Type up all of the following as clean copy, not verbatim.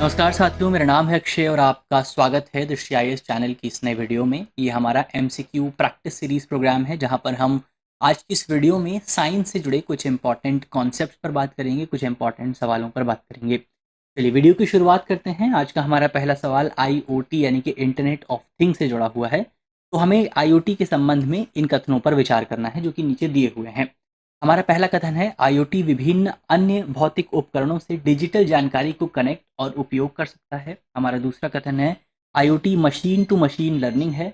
नमस्कार साथियों, मेरा नाम है अक्षय और आपका स्वागत है दृष्टि आईएएस चैनल की इस नए वीडियो में। ये हमारा एमसीक्यू प्रैक्टिस सीरीज़ प्रोग्राम है, जहाँ पर हम आज की इस वीडियो में साइंस से जुड़े कुछ इंपॉर्टेंट कॉन्सेप्ट्स पर बात करेंगे, कुछ इंपॉर्टेंट सवालों पर बात करेंगे। चलिए वीडियो की शुरुआत करते हैं। आज का हमारा पहला सवाल आईओटी यानी कि इंटरनेट ऑफ थिंग्स से जुड़ा हुआ है। तो हमें आईओटी के संबंध में इन कथनों पर विचार करना है जो कि नीचे दिए हुए हैं। हमारा पहला कथन है, आईओटी विभिन्न अन्य भौतिक उपकरणों से डिजिटल जानकारी को कनेक्ट और उपयोग कर सकता है। हमारा दूसरा कथन है, IoT machine to machine learning है।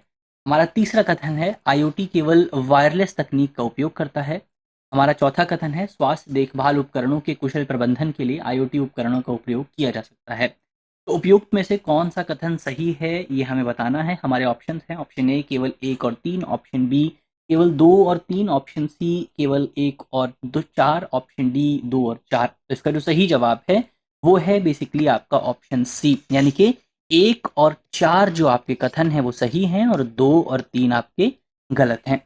हमारा तीसरा कथन है, आईओटी केवल वायरलेस तकनीक का उपयोग करता है। हमारा चौथा कथन है, स्वास्थ्य देखभाल उपकरणों के कुशल प्रबंधन के लिए आईओटी उपकरणों का उपयोग किया जा सकता है। तो उपयुक्त में से कौन सा कथन सही है ये हमें बताना है। हमारे ऑप्शन हैं, ऑप्शन ए केवल 1 और 3, ऑप्शन बी केवल 2 और 3, ऑप्शन सी केवल 1 और 2 4, ऑप्शन डी 2 और 4। तो इसका जो सही जवाब है वो है बेसिकली आपका ऑप्शन सी, यानी कि 1 और 4 जो आपके कथन हैं वो सही हैं और 2 और 3 आपके गलत हैं।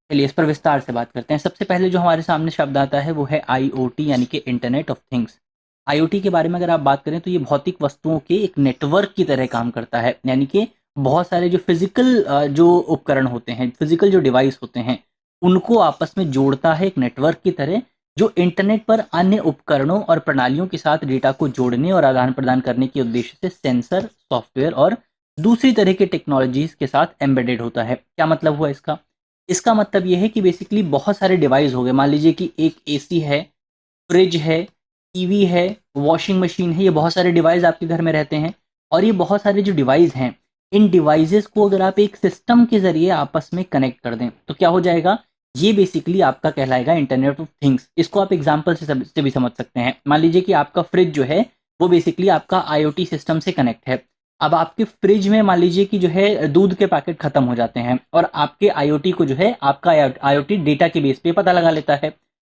चलिए इस पर विस्तार से बात करते हैं। सबसे पहले जो हमारे सामने शब्द आता है वो है आईओटी यानी कि इंटरनेट ऑफ थिंग्स। आईओटी के बारे में अगर आप बात करें तो ये भौतिक वस्तुओं के एक नेटवर्क की तरह काम करता है, यानी कि बहुत सारे जो फिजिकल जो उपकरण होते हैं, फिजिकल जो डिवाइस होते हैं, उनको आपस में जोड़ता है एक नेटवर्क की तरह, जो इंटरनेट पर अन्य उपकरणों और प्रणालियों के साथ डेटा को जोड़ने और आदान प्रदान करने के उद्देश्य से सेंसर, सॉफ्टवेयर और दूसरी तरह के टेक्नोलॉजीज के साथ एम्बेडेड होता है। क्या मतलब हुआ इसका? इसका मतलब ये है कि बेसिकली बहुत सारे डिवाइस हो गए। मान लीजिए कि एक एसी है, फ्रिज है, टीवी है, वॉशिंग मशीन है, ये बहुत सारे डिवाइस आपके घर में रहते हैं। और ये बहुत सारे जो डिवाइस हैं, इन डिवाइसेस को अगर आप एक सिस्टम के ज़रिए आपस में कनेक्ट कर दें तो क्या हो जाएगा? ये बेसिकली आपका कहलाएगा इंटरनेट ऑफ थिंग्स। इसको आप एग्जांपल से भी समझ सकते हैं। मान लीजिए कि आपका फ्रिज जो है वो बेसिकली आपका आईओटी सिस्टम से कनेक्ट है। अब आपके फ्रिज में मान लीजिए कि जो है दूध के पैकेट खत्म हो जाते हैं और आपके आईओटी को जो है आपका आईओटी डेटा के बेस पे पता लगा लेता है।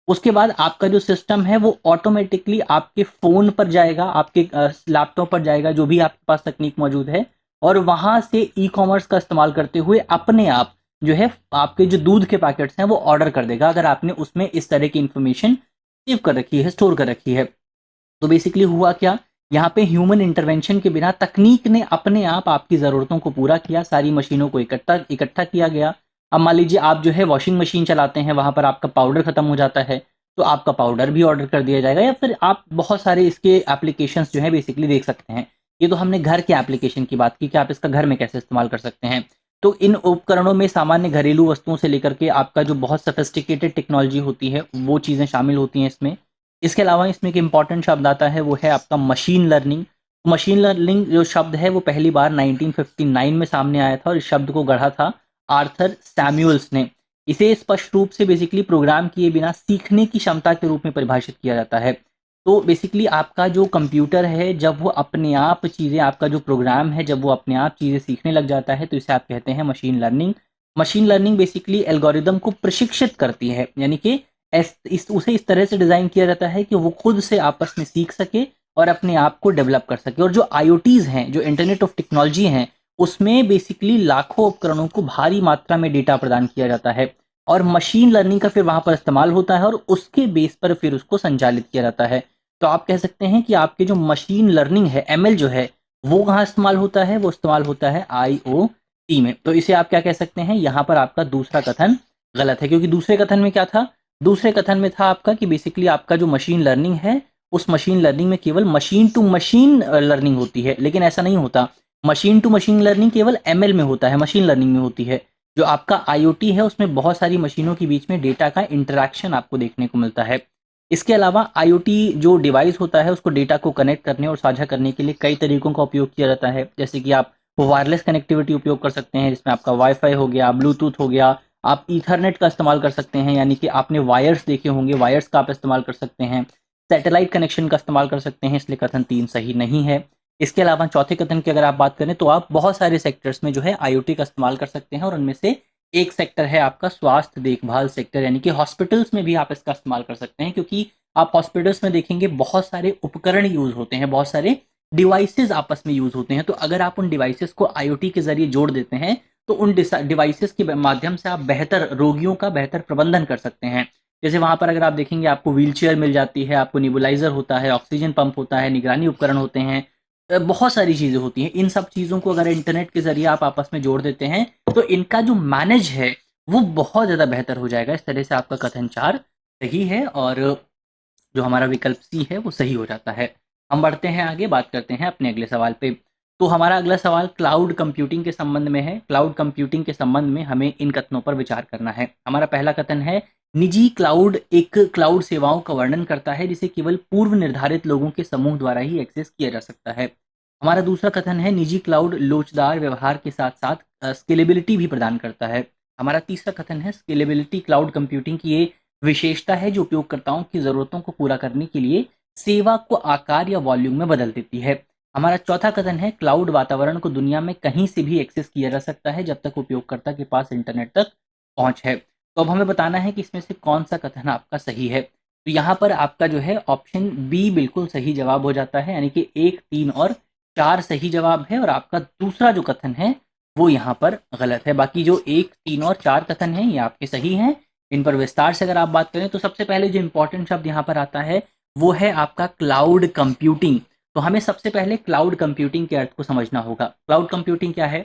उसके बाद आपका जो सिस्टम है वो ऑटोमेटिकली आपके फ़ोन पर जाएगा, आपके लैपटॉप पर जाएगा, जो भी आपके पास तकनीक मौजूद है, और वहाँ से ई-कॉमर्स का इस्तेमाल करते हुए अपने आप जो है आपके जो दूध के पैकेट्स हैं वो ऑर्डर कर देगा, अगर आपने उसमें इस तरह की इन्फॉर्मेशन सेव कर रखी है, स्टोर कर रखी है। तो बेसिकली हुआ क्या? यहाँ पे ह्यूमन इंटरवेंशन के बिना तकनीक ने अपने आप आपकी ज़रूरतों को पूरा किया, सारी मशीनों को इकट्ठा इकट्ठा किया गया। अब मान लीजिए आप जो है वॉशिंग मशीन चलाते हैं, वहाँ पर आपका पाउडर खत्म हो जाता है, तो आपका पाउडर भी ऑर्डर कर दिया जाएगा, या फिर आप बहुत सारे इसके एप्लीकेशंस जो है बेसिकली देख सकते हैं। ये तो हमने घर के एप्लीकेशन की बात की कि आप इसका घर में कैसे इस्तेमाल कर सकते हैं। तो इन उपकरणों में सामान्य घरेलू वस्तुओं से लेकर के आपका जो बहुत सोफिस्टिकेटेड टेक्नोलॉजी होती है वो चीज़ें शामिल होती हैं इसमें। इसके अलावा इसमें एक इम्पॉर्टेंट शब्द आता है, वो है आपका मशीन लर्निंग। मशीन लर्निंग जो शब्द है वो पहली बार 1959 में सामने आया था और इस शब्द को गढ़ा था आर्थर सैमुअल्स ने। इसे स्पष्ट रूप से बेसिकली प्रोग्राम किए बिना सीखने की क्षमता के रूप में परिभाषित किया जाता है। तो बेसिकली आपका जो कंप्यूटर है, जब वो अपने आप चीज़ें, आपका जो प्रोग्राम है जब वो अपने आप चीज़ें सीखने लग जाता है, तो इसे आप कहते हैं machine learning. Machine learning basically algorithm को प्रशिक्षित करती है, यानी कि उसे इस तरह से डिज़ाइन किया जाता है कि वो खुद से आपस में सीख सके और अपने आप को डेवलप कर सके। और जो आईओटीज़ हैं, जो इंटरनेट ऑफ टेक्नोलॉजी हैं, उसमें बेसिकली लाखों उपकरणों को भारी मात्रा में डेटा प्रदान किया जाता है और मशीन लर्निंग का फिर वहाँ पर इस्तेमाल होता है और उसके बेस पर फिर उसको संचालित किया जाता है। तो आप कह सकते हैं कि आपके जो मशीन लर्निंग है, एमएल जो है, वो कहाँ इस्तेमाल होता है? वो इस्तेमाल होता है आईओटी में। तो इसे आप क्या कह सकते हैं? यहाँ पर आपका दूसरा कथन गलत है, क्योंकि दूसरे कथन में क्या था? दूसरे कथन में था आपका कि बेसिकली आपका जो मशीन लर्निंग है, उस मशीन लर्निंग में केवल मशीन टू मशीन लर्निंग होती है, लेकिन ऐसा नहीं होता। मशीन टू मशीन लर्निंग केवल एमएल में होता है, मशीन लर्निंग में होती है। जो आपका आईओटी है उसमें बहुत सारी मशीनों के बीच में डेटा का इंटरैक्शन आपको देखने को मिलता है। इसके अलावा आईओटी जो डिवाइस होता है उसको डेटा को कनेक्ट करने और साझा करने के लिए कई तरीकों का उपयोग किया जाता है। जैसे कि आप वायरलेस कनेक्टिविटी उपयोग कर सकते हैं, जिसमें आपका वाईफाई हो गया, ब्लूटूथ हो गया, आप ईथरनेट का इस्तेमाल कर सकते हैं, यानी कि आपने वायर्स देखे होंगे, वायर्स का आप इस्तेमाल कर सकते हैं, सैटेलाइट कनेक्शन का इस्तेमाल कर सकते हैं, इसलिए कथन 3 सही नहीं है। इसके अलावा चौथे कथन की अगर आप बात करें तो आप बहुत सारे सेक्टर्स में जो है आईओटी का इस्तेमाल कर सकते हैं और उनमें से एक सेक्टर है आपका स्वास्थ्य देखभाल सेक्टर, यानी कि हॉस्पिटल्स में भी आप इसका इस्तेमाल कर सकते हैं, क्योंकि आप हॉस्पिटल्स में देखेंगे बहुत सारे उपकरण यूज़ होते हैं, बहुत सारे डिवाइसेस आपस में यूज होते हैं। तो अगर आप उन डिवाइसेस को आईओटी के जरिए जोड़ देते हैं तो उन डिवाइसेस के माध्यम से आप बेहतर रोगियों का बेहतर प्रबंधन कर सकते हैं। जैसे वहां पर अगर आप देखेंगे आपको व्हीलचेयर मिल जाती है, आपको निबुलाइजर होता है, ऑक्सीजन पंप होता है, निगरानी उपकरण होते हैं, बहुत सारी चीजें होती हैं। इन सब चीजों को अगर इंटरनेट के जरिए आप आपस में जोड़ देते हैं तो इनका जो मैनेज है वो बहुत ज्यादा बेहतर हो जाएगा। इस तरह से आपका कथन 4 सही है और जो हमारा विकल्प सी है वो सही हो जाता है। हम बढ़ते हैं आगे, बात करते हैं अपने अगले सवाल पे। तो हमारा अगला सवाल क्लाउड कंप्यूटिंग के संबंध में है। क्लाउड कंप्यूटिंग के संबंध में हमें इन कथनों पर विचार करना है। हमारा पहला कथन है, निजी क्लाउड एक क्लाउड सेवाओं का वर्णन करता है जिसे केवल पूर्व निर्धारित लोगों के समूह द्वारा ही एक्सेस किया जा सकता है। हमारा दूसरा कथन है, निजी क्लाउड लोचदार व्यवहार के साथ साथ स्केलेबिलिटी भी प्रदान करता है। हमारा तीसरा कथन है, स्केलेबिलिटी क्लाउड कंप्यूटिंग की ये विशेषता है जो उपयोगकर्ताओं की ज़रूरतों को पूरा करने के लिए सेवा को आकार या वॉल्यूम में बदल देती है। हमारा चौथा कथन है, क्लाउड वातावरण को दुनिया में कहीं से भी एक्सेस किया जा सकता है जब तक उपयोगकर्ता के पास इंटरनेट तक पहुंच है। तो अब हमें बताना है कि इसमें से कौन सा कथन आपका सही है। तो यहाँ पर आपका जो है ऑप्शन बी बिल्कुल सही जवाब हो जाता है, यानी कि 1, 3 और 4 सही जवाब है और आपका दूसरा जो कथन है वो यहाँ पर गलत है। बाकी जो 1, 3 और 4 कथन हैं ये आपके सही हैं। इन पर विस्तार से अगर आप बात करें तो सबसे पहले जो इंपॉर्टेंट शब्द यहाँ पर आता है वो है आपका क्लाउड कंप्यूटिंग। तो हमें सबसे पहले क्लाउड कंप्यूटिंग के अर्थ को समझना होगा। क्लाउड कंप्यूटिंग क्या है?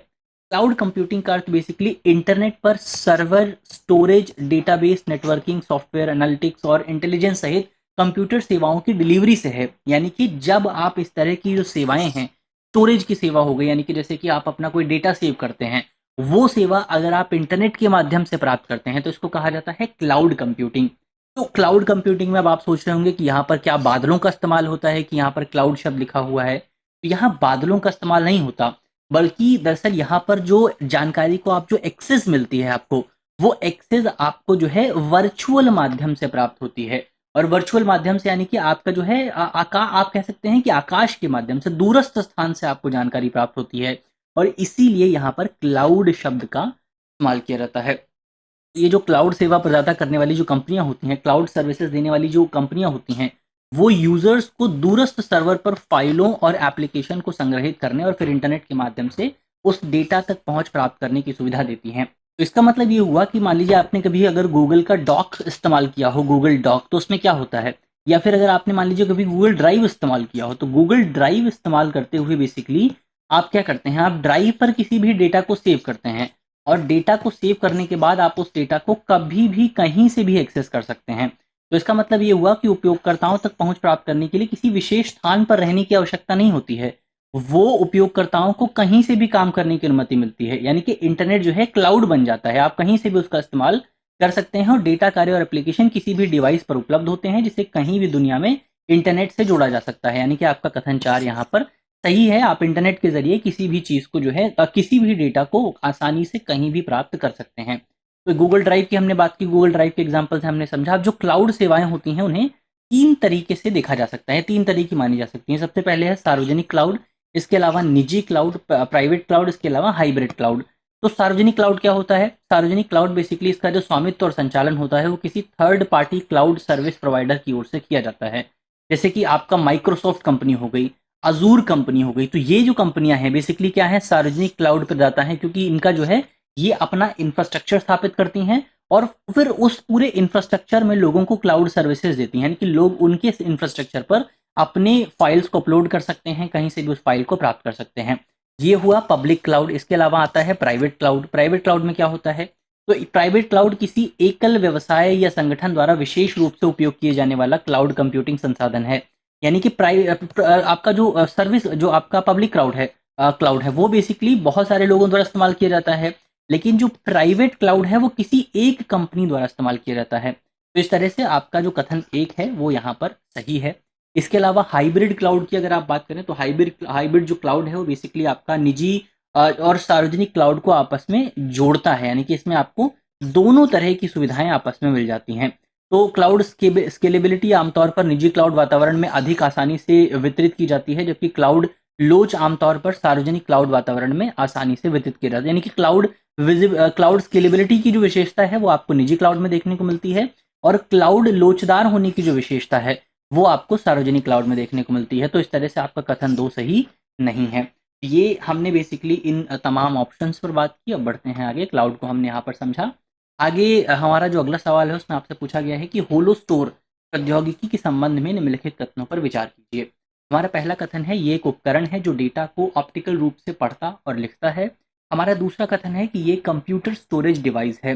क्लाउड कंप्यूटिंग का अर्थ बेसिकली इंटरनेट पर server, storage, database, networking, software, analytics और इंटेलिजेंस सहित कंप्यूटर सेवाओं की डिलीवरी से है। यानी कि जब आप इस तरह की जो सेवाएं हैं, स्टोरेज की सेवा हो गई, यानी कि जैसे कि आप अपना कोई डेटा सेव करते हैं, वो सेवा अगर आप इंटरनेट के माध्यम से प्राप्त करते हैं तो इसको कहा जाता है क्लाउड कंप्यूटिंग। तो क्लाउड कंप्यूटिंग में अब आप सोच रहे होंगे कि यहाँ पर क्या बादलों का इस्तेमाल होता है, कि यहाँ पर क्लाउड शब्द लिखा हुआ है। तो यहाँ बादलों का इस्तेमाल नहीं होता, बल्कि दरअसल यहाँ पर जो जानकारी को आप जो एक्सेस मिलती है आपको, वो एक्सेस आपको जो है वर्चुअल माध्यम से प्राप्त होती है। और वर्चुअल माध्यम से यानी कि आपका जो है आप कह सकते हैं कि आकाश के माध्यम से, दूरस्थ स्थान से आपको जानकारी प्राप्त होती है। और इसीलिए यहाँ पर क्लाउड शब्द का इस्तेमाल किया जाता है। ये जो क्लाउड सेवा प्रदाता करने वाली जो कंपनियां होती हैं, क्लाउड सर्विसेज देने वाली जो कंपनियां होती हैं, वो यूजर्स को दूरस्थ सर्वर पर फाइलों और एप्लीकेशन को संग्रहित करने और फिर इंटरनेट के माध्यम से उस डेटा तक पहुंच प्राप्त करने की सुविधा देती हैं। तो इसका मतलब ये हुआ कि मान लीजिए आपने कभी अगर गूगल का डॉक इस्तेमाल किया हो, गूगल डॉक, तो उसमें क्या होता है, या फिर अगर आपने मान लीजिए कभी गूगल ड्राइव इस्तेमाल किया हो, तो गूगल ड्राइव इस्तेमाल करते हुए बेसिकली आप क्या करते हैं, आप ड्राइव पर किसी भी डेटा को सेव करते हैं और डेटा को सेव करने के बाद आप उस डेटा को कभी भी कहीं से भी एक्सेस कर सकते हैं। तो इसका मतलब ये हुआ कि उपयोगकर्ताओं तक पहुंच प्राप्त करने के लिए किसी विशेष स्थान पर रहने की आवश्यकता नहीं होती है। वो उपयोगकर्ताओं को कहीं से भी काम करने की अनुमति मिलती है, यानी कि इंटरनेट जो है क्लाउड बन जाता है, आप कहीं से भी उसका इस्तेमाल कर सकते हैं और डेटा, कार्य और एप्लीकेशन किसी भी डिवाइस पर उपलब्ध होते हैं जिसे कहीं भी दुनिया में इंटरनेट से जोड़ा जा सकता है। यानी कि आपका कथन 4 यहाँ पर सही है। आप इंटरनेट के जरिए किसी भी चीज को जो है किसी भी डेटा को आसानी से कहीं भी प्राप्त कर सकते हैं। तो गूगल ड्राइव की हमने बात की, गूगल ड्राइव के एग्जांपल से हमने समझा। अब जो क्लाउड सेवाएं होती हैं उन्हें 3 तरीके से देखा जा सकता है, 3 तरह की मानी जा सकती हैं। सबसे पहले है सार्वजनिक क्लाउड, इसके अलावा निजी क्लाउड, प्राइवेट क्लाउड, इसके अलावा हाइब्रिड क्लाउड। तो सार्वजनिक क्लाउड क्या होता है? सार्वजनिक क्लाउड बेसिकली इसका जो स्वामित्व और संचालन होता है वो किसी third partly cloud service provider की ओर से किया जाता है। जैसे कि आपका माइक्रोसॉफ्ट कंपनी हो गई, अजूर कंपनी हो गई। तो ये जो कंपनियां हैं बेसिकली क्या है, सार्वजनिक क्लाउड प्रदाता हैं, क्योंकि इनका जो है ये अपना इंफ्रास्ट्रक्चर स्थापित करती हैं और फिर उस पूरे इंफ्रास्ट्रक्चर में लोगों को क्लाउड सर्विसेज देती हैं, यानी कि लोग उनके इंफ्रास्ट्रक्चर पर अपने फाइल्स को अपलोड कर सकते हैं, कहीं से भी उस फाइल को प्राप्त कर सकते हैं। ये हुआ पब्लिक क्लाउड। इसके अलावा आता है प्राइवेट क्लाउड। प्राइवेट क्लाउड में क्या होता है? तो प्राइवेट क्लाउड किसी एकल व्यवसाय या संगठन द्वारा विशेष रूप से उपयोग किए जाने वाला क्लाउड कंप्यूटिंग संसाधन है। यानी कि आपका जो सर्विस, जो आपका पब्लिक क्लाउड है वो बेसिकली बहुत सारे लोगों द्वारा इस्तेमाल किया जाता है, लेकिन जो प्राइवेट क्लाउड है वो किसी एक कंपनी द्वारा इस्तेमाल किया जाता है। तो इस तरह से आपका जो कथन 1 है वो यहाँ पर सही है। इसके अलावा हाइब्रिड क्लाउड की अगर आप बात करें तो हाइब्रिड जो क्लाउड है वो बेसिकली आपका निजी और सार्वजनिक क्लाउड को आपस में जोड़ता है, यानी कि इसमें आपको दोनों तरह की सुविधाएं आपस में मिल जाती हैं। तो क्लाउड स्केलेबिलिटी आमतौर पर निजी क्लाउड वातावरण में अधिक आसानी से वितरित की जाती है, जबकि क्लाउड लोच आमतौर पर सार्वजनिक क्लाउड वातावरण में आसानी से वितरित किया जाता है। यानी कि क्लाउड स्केलेबिलिटी की जो विशेषता है वो आपको निजी क्लाउड में देखने को मिलती है और क्लाउड लोचदार होने की जो विशेषता है वो आपको सार्वजनिक क्लाउड में देखने को मिलती है। तो इस तरह से आपका कथन 2 सही नहीं है। ये हमने बेसिकली इन तमाम ऑप्शंस पर बात की। अब बढ़ते हैं आगे, क्लाउड को हमने यहाँ पर समझा। आगे हमारा जो अगला सवाल है उसमें आपसे पूछा गया है कि होलो स्टोर प्रौद्योगिकी के संबंध में निम्नलिखित कथनों पर विचार कीजिए। हमारा पहला कथन है ये एक उपकरण है जो डेटा को ऑप्टिकल रूप से पढ़ता और लिखता है। हमारा दूसरा कथन है कि ये कंप्यूटर स्टोरेज डिवाइस है।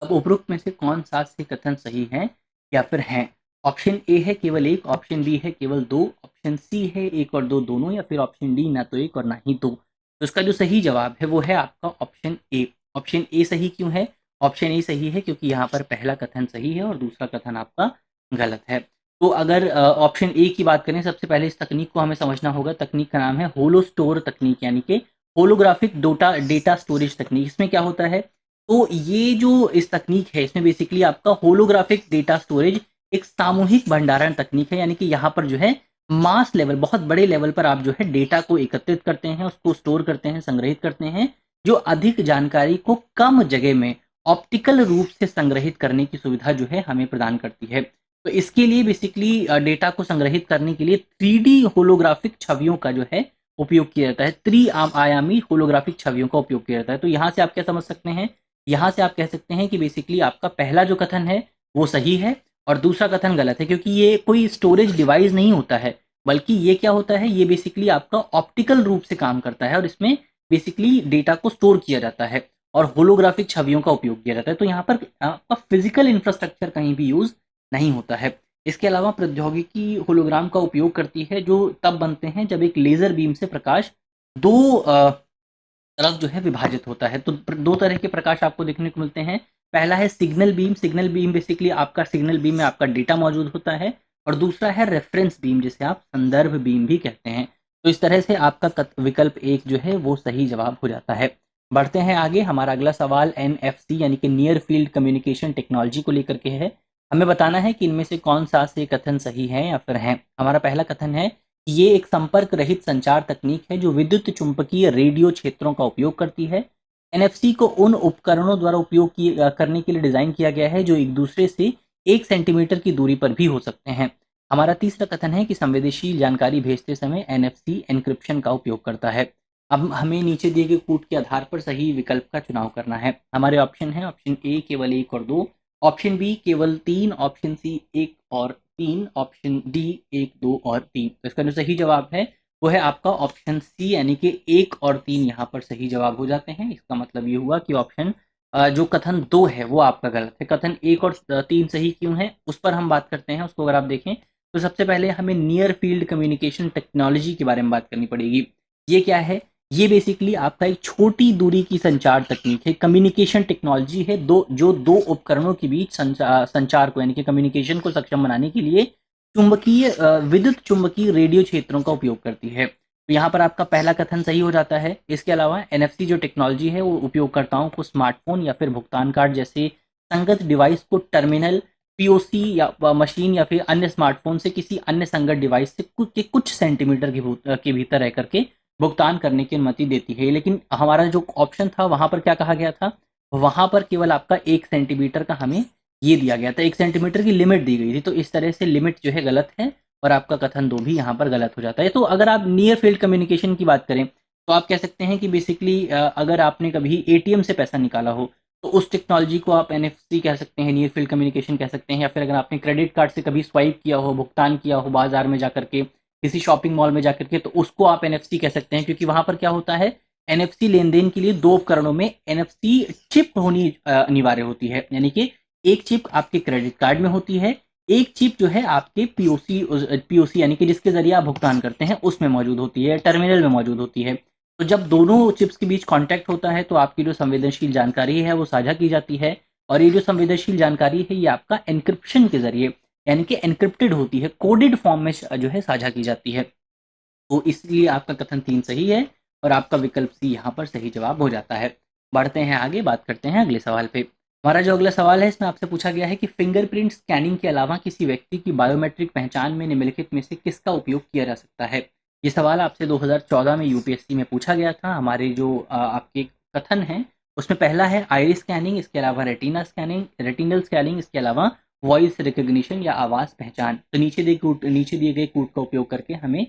अब उपरोक्त में से कौन सा से कथन सही है या फिर हैं? ऑप्शन ए है केवल एक, ऑप्शन बी है केवल दो, ऑप्शन सी है एक और दो दोनों, या फिर ऑप्शन डी ना तो एक और ना ही दो। तो इसका जो सही जवाब है वो है आपका ऑप्शन ए। ऑप्शन ए सही क्यों है? ऑप्शन ए सही है क्योंकि यहाँ पर पहला कथन सही है और दूसरा कथन आपका गलत है। तो अगर ऑप्शन ए की बात करें, सबसे पहले इस तकनीक को हमें समझना होगा। तकनीक का नाम है होलो स्टोर तकनीक, यानी कि होलोग्राफिक डेटा स्टोरेज तकनीक। इसमें क्या होता है, तो ये जो इस तकनीक है इसमें बेसिकली आपका होलोग्राफिक डेटा स्टोरेज एक सामूहिक भंडारण तकनीक है। यानी कि यहाँ पर जो है मास लेवल, बहुत बड़े लेवल पर आप जो है डेटा को एकत्रित करते हैं, उसको स्टोर करते हैं, संग्रहित करते हैं, जो अधिक जानकारी को कम जगह में ऑप्टिकल रूप से संग्रहित करने की सुविधा जो है हमें प्रदान करती है। तो इसके लिए बेसिकली डेटा को संग्रहित करने के लिए 3D होलोग्राफिक छवियों का जो है उपयोग किया जाता है। त्रिआयामी होलोग्राफिक छवियों का उपयोग किया जाता है। तो यहाँ से आप क्या समझ सकते हैं, यहाँ से आप कह सकते हैं कि बेसिकली आपका पहला जो कथन है वो सही है और दूसरा कथन गलत है, क्योंकि ये कोई स्टोरेज डिवाइस नहीं होता है, बल्कि ये क्या होता है, ये बेसिकली आपका ऑप्टिकल रूप से काम करता है और इसमें बेसिकली डेटा को स्टोर किया जाता है और होलोग्राफिक छवियों का उपयोग किया जाता है। तो यहाँ पर आपका फिजिकल इंफ्रास्ट्रक्चर कहीं भी यूज नहीं होता है। इसके अलावा प्रौद्योगिकी होलोग्राम का उपयोग करती है जो तब बनते हैं जब एक लेजर बीम से प्रकाश दो तरफ जो है विभाजित होता है। तो दो तरह के प्रकाश आपको देखने को मिलते हैं। पहला है signal beam. Signal beam basically आपका सिग्नल बीम में आपका डेटा मौजूद होता है, और दूसरा है रेफरेंस बीम, जिसे आप संदर्भ बीम भी कहते हैं। तो इस तरह से आपका विकल्प एक जो है वो सही जवाब हो जाता है। बढ़ते हैं आगे। हमारा अगला सवाल NFC यानी कि नियर फील्ड कम्युनिकेशन टेक्नोलॉजी को लेकर के है। हमें बताना है कि इनमें से कौन सा से कथन सही है या फिर है। हमारा पहला कथन है ये एक संपर्क रहित संचार तकनीक है जो विद्युत चुंबकीय रेडियो क्षेत्रों का उपयोग करती है। NFC को उन उपकरणों द्वारा उपयोग करने के लिए डिजाइन किया गया है जो एक दूसरे से 1 सेंटीमीटर की दूरी पर भी हो सकते हैं। हमारा तीसरा कथन है कि संवेदनशील जानकारी भेजते समय NFC एन्क्रिप्शन का उपयोग करता है। अब हमें नीचे दिए गए कूट के आधार पर सही विकल्प का चुनाव करना है। हमारे ऑप्शन है, ऑप्शन ए केवल एक और दो, ऑप्शन बी केवल तीन, ऑप्शन सी एक और तीन, ऑप्शन डी एक दो और तीन। तो इसका जो सही जवाब है वो है आपका ऑप्शन सी, यानी कि एक और तीन यहाँ पर सही जवाब हो जाते हैं। इसका मतलब ये हुआ कि ऑप्शन जो कथन दो है वो आपका गलत है। कथन एक और तीन सही क्यों है उस पर हम बात करते हैं। उसको अगर आप देखें तो सबसे पहले हमें नियर फील्ड कम्युनिकेशन टेक्नोलॉजी के बारे में बात करनी पड़ेगी। ये क्या है, ये बेसिकली आपका एक छोटी दूरी की संचार तकनीक है, कम्युनिकेशन टेक्नोलॉजी है, दो उपकरणों के बीच संचार को यानी कि कम्युनिकेशन को सक्षम बनाने के लिए विद्युत चुंबकीय रेडियो क्षेत्रों का उपयोग करती है। तो यहाँ पर आपका पहला कथन सही हो जाता है। इसके अलावा NFC जो टेक्नोलॉजी है वो उपयोगकर्ताओं को स्मार्टफोन या फिर भुगतान कार्ड जैसे संगत डिवाइस को टर्मिनल, POC या मशीन या फिर अन्य स्मार्टफोन से किसी अन्य संगत डिवाइस से कुछ सेंटीमीटर के भीतर रह करके भुगतान करने की अनुमति देती है। लेकिन हमारा जो ऑप्शन था वहां पर क्या कहा गया था, वहां पर केवल आपका 1 सेंटीमीटर का हमें ये दिया गया था, 1 सेंटीमीटर की लिमिट दी गई थी। तो इस तरह से लिमिट जो है गलत है और आपका कथन दो भी यहाँ पर गलत हो जाता है। तो अगर आप नियर फील्ड कम्युनिकेशन की बात करें तो आप कह सकते हैं कि बेसिकली अगर आपने कभी ATM से पैसा निकाला हो तो उस टेक्नोलॉजी को आप NFC कह सकते हैं, नियर फील्ड कम्युनिकेशन कह सकते हैं। या फिर अगर आपने क्रेडिट कार्ड से कभी स्वाइप किया हो, भुगतान किया हो बाजार में जाकर के, किसी शॉपिंग मॉल में जाकर के, तो उसको आप NFC कह सकते हैं। क्योंकि वहां पर क्या होता है, NFC लेन देन के लिए दो उपकरणों में NFC चिप होनी अनिवार्य होती है। यानी कि एक चिप आपके क्रेडिट कार्ड में होती है, एक चिप जो है आपके POC यानी कि जिसके जरिए आप भुगतान करते हैं उसमें मौजूद होती है, टर्मिनल में मौजूद होती है। तो जब दोनों चिप्स के बीच कांटेक्ट होता है तो आपकी जो संवेदनशील जानकारी है वो साझा की जाती है, और ये जो संवेदनशील जानकारी है ये आपका एन्क्रिप्शन के जरिए यानी कि एन्क्रिप्टेड होती है, कोडेड फॉर्म में जो है साझा की जाती है। तो इसलिए आपका कथन 3 सही है और आपका विकल्प सी यहाँ पर सही जवाब हो जाता है। बढ़ते हैं आगे, बात करते हैं अगले सवाल पे। हमारा जो अगला सवाल है इसमें आपसे पूछा गया है कि फिंगरप्रिंट स्कैनिंग के अलावा किसी व्यक्ति की बायोमेट्रिक पहचान में निम्नलिखित में से किसका उपयोग किया जा सकता है। ये सवाल आपसे 2014 में UPSC में पूछा गया था। हमारे जो आपके कथन हैं उसमें पहला है आइरिस स्कैनिंग, इसके अलावा रेटिना स्कैनिंग, रेटिनल स्कैनिंग, इसके अलावा वॉइस रिकग्निशन या आवाज़ पहचान। तो नीचे दिए गए कोड का उपयोग करके हमें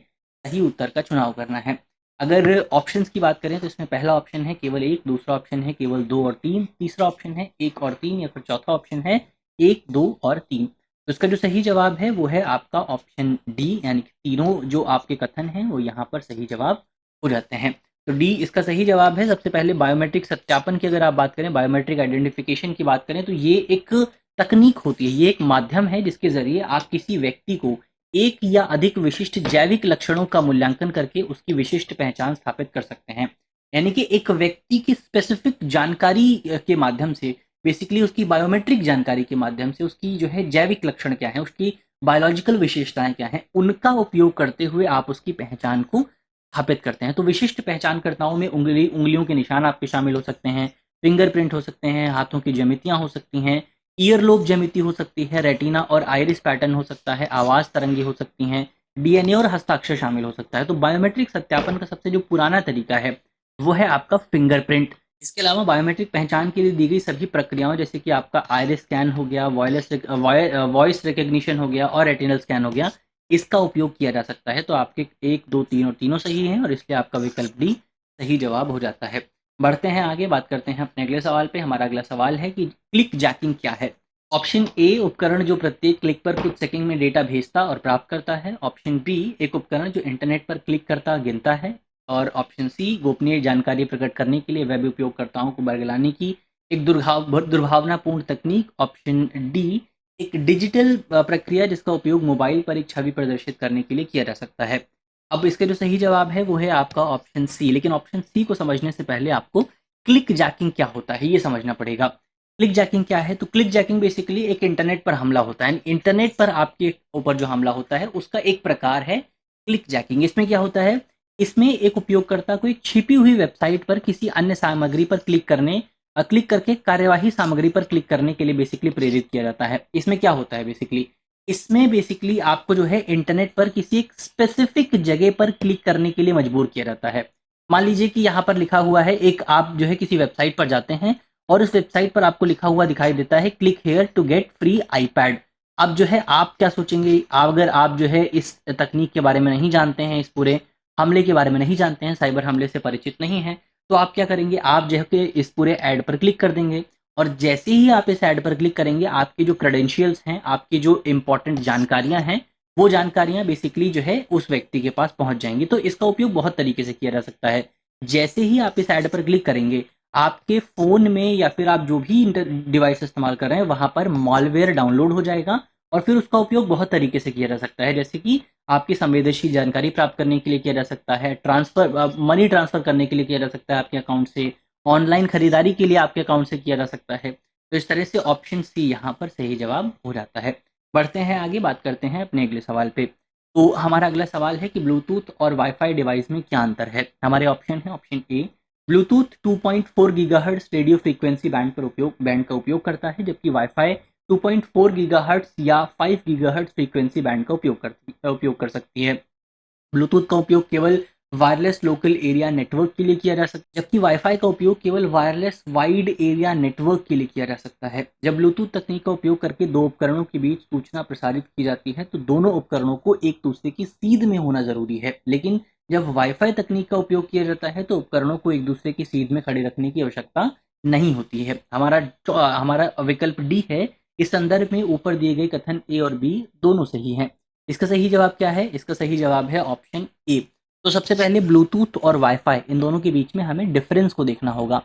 सही उत्तर का चुनाव करना है। अगर ऑप्शंस की बात करें तो इसमें पहला ऑप्शन है केवल 1, दूसरा ऑप्शन है केवल 2 और 3, तीसरा ऑप्शन है 1 और 3 या फिर चौथा ऑप्शन है 1, 2 और 3। तो इसका जो सही जवाब है वो है आपका ऑप्शन डी, यानी कि तीनों जो आपके कथन हैं वो यहाँ पर सही जवाब हो जाते हैं। तो डी इसका सही जवाब है। सबसे पहले बायोमेट्रिक सत्यापन की अगर आप बात करें, बायोमेट्रिक आइडेंटिफिकेशन की बात करें, तो ये एक तकनीक होती है, ये एक माध्यम है जिसके ज़रिए आप किसी व्यक्ति को एक या अधिक विशिष्ट जैविक लक्षणों का मूल्यांकन करके उसकी विशिष्ट पहचान स्थापित कर सकते हैं। यानी कि एक व्यक्ति की स्पेसिफिक जानकारी के माध्यम से, बेसिकली उसकी बायोमेट्रिक जानकारी के माध्यम से उसकी जो है जैविक लक्षण क्या है, उसकी बायोलॉजिकल विशेषताएं क्या हैं, उनका उपयोग करते हुए आप उसकी पहचान को स्थापित करते हैं। तो विशिष्ट पहचानकर्ताओं में उंगलियों के निशान आपके शामिल हो सकते हैं, फिंगरप्रिंट हो सकते हैं, हाथों की ज्यामितियां हो सकती हैं, ईयरलोब ज्यामिति हो सकती है, रेटिना और आइरिस पैटर्न हो सकता है, आवाज तरंगे हो सकती हैं, डीएनए और हस्ताक्षर शामिल हो सकता है। तो बायोमेट्रिक सत्यापन का सबसे जो पुराना तरीका है वो है आपका फिंगरप्रिंट। इसके अलावा बायोमेट्रिक पहचान के लिए दी गई सभी प्रक्रियाओं, जैसे कि आपका आइरिस स्कैन हो गया, वॉइस रिकग्निशन हो गया और रेटिनल स्कैन हो गया, इसका उपयोग किया जा सकता है। तो आपके 1, 2, 3 और तीनों सही हैं और इसलिए आपका विकल्प डी सही जवाब हो जाता है। बढ़ते हैं आगे, बात करते हैं अपने अगले सवाल पे। हमारा अगला सवाल है कि क्लिक जैकिंग क्या है। ऑप्शन ए, उपकरण जो प्रत्येक क्लिक पर कुछ सेकंड में डेटा भेजता और प्राप्त करता है। ऑप्शन बी, एक उपकरण जो इंटरनेट पर क्लिक करता गिनता है। और ऑप्शन सी, गोपनीय जानकारी प्रकट करने के लिए वेब उपयोगकर्ताओं को बरगलाने की एक दुर्भावनापूर्ण तकनीक। ऑप्शन डी, एक डिजिटल प्रक्रिया जिसका उपयोग मोबाइल पर एक छवि प्रदर्शित करने के लिए किया जा सकता है। अब इसका जो सही जवाब है वो है आपका ऑप्शन सी। लेकिन ऑप्शन सी को समझने से पहले आपको क्लिक जैकिंग क्या होता है ये समझना पड़ेगा। क्लिक जैकिंग क्या है? तो क्लिक जैकिंग बेसिकली एक इंटरनेट पर हमला होता है। इंटरनेट पर आपके ऊपर जो हमला होता है उसका एक प्रकार है क्लिक जैकिंग। इसमें क्या होता है? इसमें एक उपयोगकर्ता को एक छिपी हुई वेबसाइट पर किसी अन्य सामग्री पर क्लिक करके कार्यवाही सामग्री पर क्लिक करने के लिए बेसिकली प्रेरित किया जाता है। इसमें क्या होता है बेसिकली? इसमें बेसिकली आपको जो है इंटरनेट पर किसी एक स्पेसिफिक जगह पर क्लिक करने के लिए मजबूर किया जाता है। मान लीजिए कि यहाँ पर लिखा हुआ है, एक आप जो है किसी वेबसाइट पर जाते हैं और उस वेबसाइट पर आपको लिखा हुआ दिखाई देता है click here to get free iPad. अब जो है आप क्या सोचेंगे, अगर आप जो है इस तकनीक के बारे में नहीं जानते हैं, इस पूरे हमले के बारे में नहीं जानते हैं, साइबर हमले से परिचित नहीं हैं, तो आप क्या करेंगे? आप जो है कि इस पूरे ऐड पर क्लिक कर देंगे और जैसे ही आप इस ऐड पर क्लिक करेंगे आपके जो क्रेडेंशियल्स हैं, आपकी जो इंपॉर्टेंट जानकारियां हैं, वो जानकारियां बेसिकली जो है उस व्यक्ति के पास पहुंच जाएंगी। तो इसका उपयोग बहुत तरीके से किया जा सकता है। जैसे ही आप इस ऐड पर क्लिक करेंगे, आपके फ़ोन में या फिर आप जो भी डिवाइस इस्तेमाल कर रहे हैं वहाँ पर मॉलवेयर डाउनलोड हो जाएगा और फिर उसका उपयोग बहुत तरीके से किया जा सकता है। जैसे कि आपकी संवेदनशील जानकारी प्राप्त करने के लिए किया जा सकता है, मनी ट्रांसफ़र करने के लिए किया जा सकता है आपके अकाउंट से, ऑनलाइन खरीदारी के लिए आपके अकाउंट से किया जा सकता है। तो इस तरह से ऑप्शन सी यहाँ पर सही जवाब हो जाता है। बढ़ते हैं आगे, बात करते हैं अपने अगले सवाल पे। तो हमारा अगला सवाल है कि ब्लूटूथ और वाईफाई डिवाइस में क्या अंतर है। हमारे ऑप्शन है, option A, Bluetooth 2.4 gigahertz radio frequency band का उपयोग करता है, जबकि वाईफाई 2.4 गीगाहर्ट्ज़ या 5 गीगाहर्ट्ज़ फ्रीक्वेंसी बैंड का उपयोग कर सकती है। ब्लूटूथ का उपयोग केवल वायरलेस लोकल एरिया नेटवर्क के लिए किया जा सकता है, जबकि वाईफाई का उपयोग केवल वायरलेस वाइड एरिया नेटवर्क के लिए किया जा सकता है। जब ब्लूटूथ तकनीक का उपयोग करके दो उपकरणों के बीच सूचना प्रसारित की जाती है तो दोनों उपकरणों को एक दूसरे की सीध में होना जरूरी है, लेकिन जब वाईफाई तकनीक का उपयोग किया जाता है तो उपकरणों को एक दूसरे की सीध में खड़े रखने की आवश्यकता नहीं होती है। हमारा विकल्प डी है। इस संदर्भ में ऊपर दिए गए कथन ए और बी दोनों सही हैं। इसका सही जवाब क्या है? इसका सही जवाब है ऑप्शन ए। तो सबसे पहले ब्लूटूथ और वाईफाई इन दोनों के बीच में हमें डिफरेंस को देखना होगा।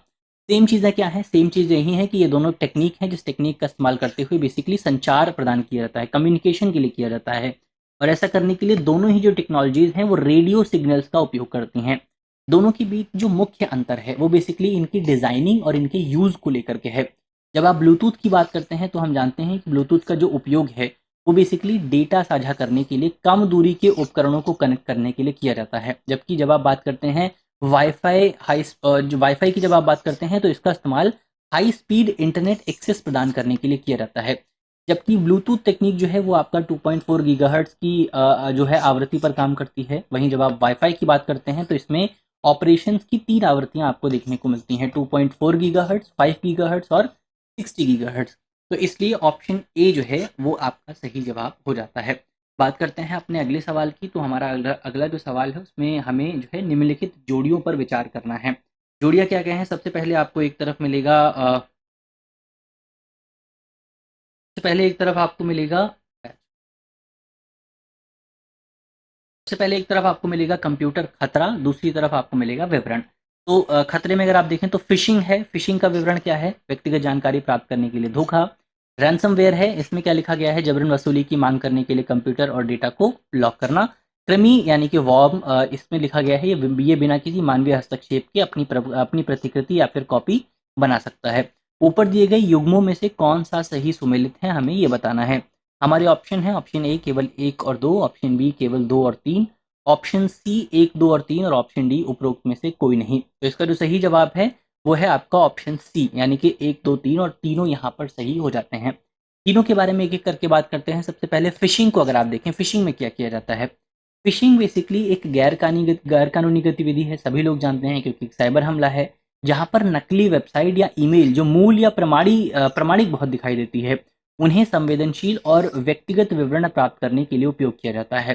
सेम चीज़ें क्या है? सेम चीज़ यही है कि ये दोनों टेक्निक है जिस टेक्निक का इस्तेमाल करते हुए बेसिकली संचार प्रदान किया जाता है, कम्युनिकेशन के लिए किया जाता है। और ऐसा करने के लिए दोनों ही जो टेक्नोलॉजीज़ हैं वो रेडियो सिग्नल्स का उपयोग करती हैं। दोनों के बीच जो मुख्य अंतर है वो बेसिकली इनकी डिज़ाइनिंग और इनके यूज़ को लेकर के है। जब आप ब्लूटूथ की बात करते हैं तो हम जानते हैं कि ब्लूटूथ का जो उपयोग है वो बेसिकली डेटा साझा करने के लिए, कम दूरी के उपकरणों को कनेक्ट करने के लिए किया जाता है। जबकि जब आप बात करते हैं वाईफाई की जब आप बात करते हैं तो इसका इस्तेमाल हाई स्पीड इंटरनेट एक्सेस प्रदान करने के लिए किया जाता है। जबकि ब्लूटूथ टेक्निक जो है वो आपका 2.4 गीगाहर्ट्ज़ की जो है आवृत्ति पर काम करती है। वहीं जब आप वाईफाई की बात करते हैं तो इसमें ऑपरेशंस की 3 आवृत्तियां आपको देखने को मिलती हैं, 2.4 गीगाहर्ट्ज़, 5 गीगाहर्ट्ज़ और 60 गीगाहर्ट्ज़। तो इसलिए ऑप्शन ए जो है वो आपका सही जवाब हो जाता है। बात करते हैं अपने अगले सवाल की। तो हमारा अगला जो सवाल है उसमें हमें जो है निम्नलिखित जोड़ियों पर विचार करना है। जोड़ियाँ क्या-क्या हैं? सबसे पहले आपको एक तरफ मिलेगा सबसे पहले एक तरफ आपको मिलेगा सबसे पहले एक तरफ आपको मिलेगा कंप्यूटर खतरा, दूसरी तरफ आपको मिलेगा विवरण। तो खतरे में अगर आप देखें तो फ़िशिंग है। फ़िशिंग का विवरण क्या है? व्यक्तिगत जानकारी प्राप्त करने के लिए धोखा। रैनसमवेयर है, इसमें क्या लिखा गया है? जबरन वसूली की माँग करने के लिए कंप्यूटर और डेटा को लॉक करना। कृमि यानी कि वॉर्म, इसमें लिखा गया है ये बिना किसी मानवीय हस्तक्षेप के अपनी प्रतिकृति या फिर कॉपी बना सकता है। ऊपर दिए गए युग्मों में से कौन-सा सही सुमेलित है, हमें ये बताना है। हमारे ऑप्शन है, ऑप्शन ए केवल 1 और 2, ऑप्शन बी केवल 2 और 3, ऑप्शन सी 1, 2 और 3 और ऑप्शन डी उपरोक्त में से कोई नहीं। तो इसका जो सही जवाब है वो है आपका ऑप्शन सी, यानी कि 1, 2, 3 और तीनों यहाँ पर सही हो जाते हैं। तीनों के बारे में एक-एक करके बात करते हैं। सबसे पहले फ़िशिंग को अगर आप देखें, फ़िशिंग में क्या किया जाता है? फ़िशिंग बेसिकली एक गैर कानूनी गतिविधि है, सभी लोग जानते हैं, क्योंकि एक साइबर हमला है, जहाँ पर नकली वेबसाइट या ईमेल जो मूल या प्रमाणिक बहुत दिखाई देती है, उन्हें संवेदनशील और व्यक्तिगत विवरण प्राप्त करने के लिए उपयोग किया जाता है।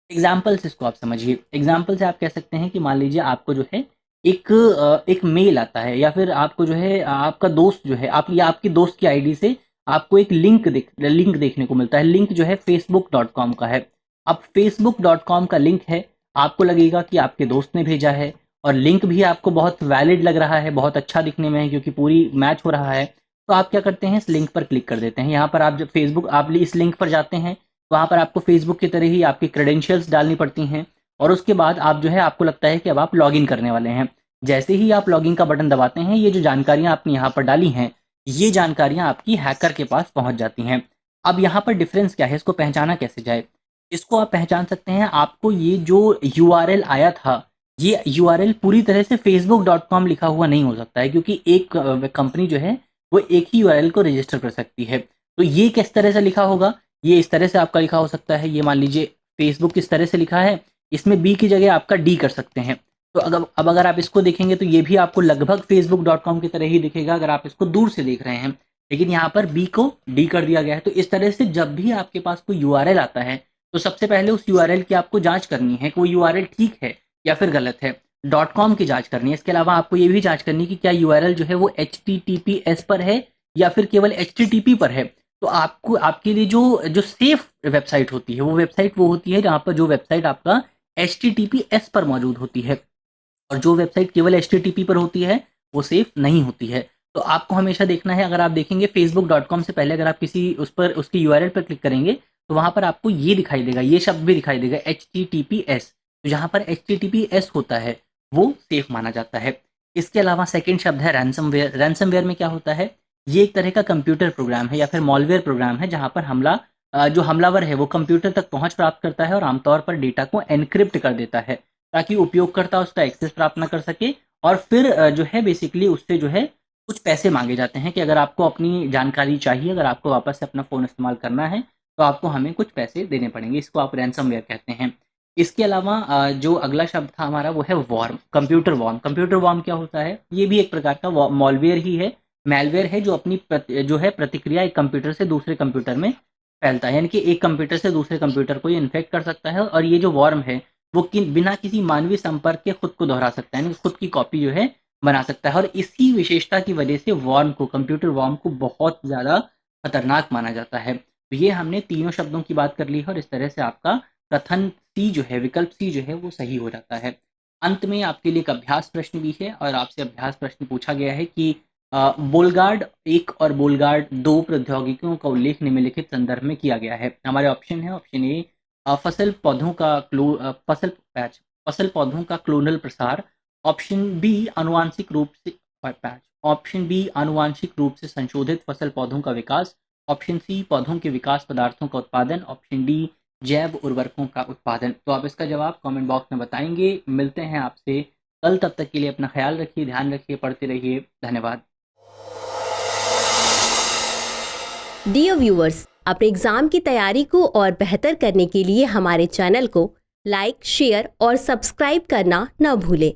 एग्ज़ाम्पल से इसको आप समझिए। एग्ज़ाम्पल से आप कह सकते हैं कि मान लीजिए आपको जो है एक मेल आता है, या फिर आपको जो है आपका दोस्त जो है आप या आपके दोस्त की आईडी से आपको एक लिंक देखने को मिलता है। लिंक जो है facebook.com का है। अब facebook.com का लिंक है, आपको लगेगा कि आपके दोस्त ने भेजा है, और लिंक भी आपको बहुत वैलिड लग रहा है, बहुत अच्छा दिखने में है, क्योंकि पूरी मैच हो रहा है। तो आप क्या करते हैं? इस लिंक पर क्लिक कर देते हैं। यहाँ पर आप जब आप इस लिंक पर जाते हैं, वहाँ पर आपको फेसबुक की तरह ही आपकी क्रेडेंशियल्स डालनी पड़ती हैं, और उसके बाद आप जो है आपको लगता है कि अब आप लॉगिन करने वाले हैं। जैसे ही आप लॉगिन का बटन दबाते हैं, ये जो जानकारियाँ आपने यहाँ पर डाली हैं, ये जानकारियाँ आपकी हैकर के पास पहुँच जाती हैं। अब यहाँ पर डिफरेंस क्या है? इसको पहचाना कैसे जाए? इसको आप पहचान सकते हैं। आपको ये जो यूआरएल आया था, ये यूआरएल पूरी तरह से facebook.com लिखा हुआ नहीं हो सकता है, क्योंकि एक कंपनी जो है वो एक ही यूआरएल को रजिस्टर कर सकती है। तो ये किस तरह से लिखा होगा? ये इस तरह से आपका लिखा हो सकता है। ये मान लीजिए फेसबुक इस तरह से लिखा है, इसमें बी की जगह आपका डी कर सकते हैं। तो अगर आप इसको देखेंगे तो ये भी आपको लगभग facebook.com की तरह ही दिखेगा, अगर आप इसको दूर से देख रहे हैं। लेकिन यहाँ पर बी को डी कर दिया गया है। तो इस तरह से जब भी आपके पास कोई यूआरएल आता है, तो सबसे पहले उस यूआरएल की आपको जाँच करनी है कि वो यूआरएल ठीक है या फिर गलत है। .com की जाँच करनी है। इसके अलावा आपको ये भी जाँच करनी है कि क्या यूआरएल जो है वो एचटीटीपीएस पर है या फिर केवल एचटीटीपी पर है। तो आपको आपके लिए जो जो सेफ वेबसाइट होती है, वो होती है जहाँ पर जो वेबसाइट आपका एचटीटीपीएस पर मौजूद होती है, और जो वेबसाइट केवल एचटीटीपी पर होती है वो सेफ नहीं होती है। तो आपको हमेशा देखना है, अगर आप देखेंगे facebook.com से पहले अगर आप किसी उस पर उसकी यूआरएल पर क्लिक करेंगे, तो वहाँ पर आपको ये दिखाई देगा, ये शब्द भी दिखाई देगा एचटीटीपीएस। तो जहाँ पर एचटीटीपीएस होता है वो सेफ माना जाता है। इसके अलावा सेकंड शब्द है रैनसमवेयर। रैनसमवेयर में क्या होता है? ये एक तरह का कंप्यूटर प्रोग्राम है या फिर मॉलवेयर प्रोग्राम है, जहाँ पर जो हमलावर है वो कंप्यूटर तक पहुँच प्राप्त करता है और आमतौर पर डेटा को एन्क्रिप्ट कर देता है, ताकि उपयोगकर्ता उसका एक्सेस प्राप्त ना कर सके। और फिर जो है बेसिकली उससे जो है कुछ पैसे मांगे जाते हैं कि अगर आपको अपनी जानकारी चाहिए, अगर आपको वापस से अपना फ़ोन इस्तेमाल करना है, तो आपको हमें कुछ पैसे देने पड़ेंगे। इसको आप रैनसमवेयर कहते हैं। इसके अलावा जो अगला शब्द था हमारा वो है worm, computer worm. Computer worm क्या होता है? ये भी एक प्रकार का मॉलवेयर ही है, मैलवेयर है, जो जो है प्रतिक्रिया एक कंप्यूटर से दूसरे कंप्यूटर में फैलता है, यानी कि एक कंप्यूटर से दूसरे कंप्यूटर को ये इन्फेक्ट कर सकता है। और ये जो वॉर्म है वो बिना किसी मानवीय संपर्क के खुद को दोहरा सकता है, यानी खुद की कॉपी जो है बना सकता है। और इसी विशेषता की वजह से कंप्यूटर वॉर्म को बहुत ज़्यादा खतरनाक माना जाता है। तो ये हमने तीनों शब्दों की बात कर ली है, और इस तरह से आपका कथन सी जो है, विकल्प सी जो है वो सही हो जाता है। अंत में आपके लिए एक अभ्यास प्रश्न भी है, और आपसे अभ्यास प्रश्न पूछा गया है कि बोलगार्ड 1 और बोलगार्ड 2 प्रौद्योगिकियों का उल्लेख निम्नलिखित संदर्भ में किया गया है। हमारे ऑप्शन है, ऑप्शन ए फसल पौधों का क्लोनल प्रसार, ऑप्शन बी आनुवांशिक रूप से संशोधित फसल पौधों का विकास, ऑप्शन सी पौधों के विकास पदार्थों का उत्पादन, ऑप्शन डी जैव उर्वरकों का उत्पादन। तो आप इसका जवाब कमेंट बॉक्स में बताएंगे। मिलते हैं आपसे कल, तब तक के लिए अपना ख्याल रखिए, ध्यान रखिए, पढ़ते रहिए। धन्यवाद। डियर व्यूअर्स, अपने एग्जाम की तैयारी को और बेहतर करने के लिए हमारे चैनल को लाइक, शेयर और सब्सक्राइब करना न भूलें।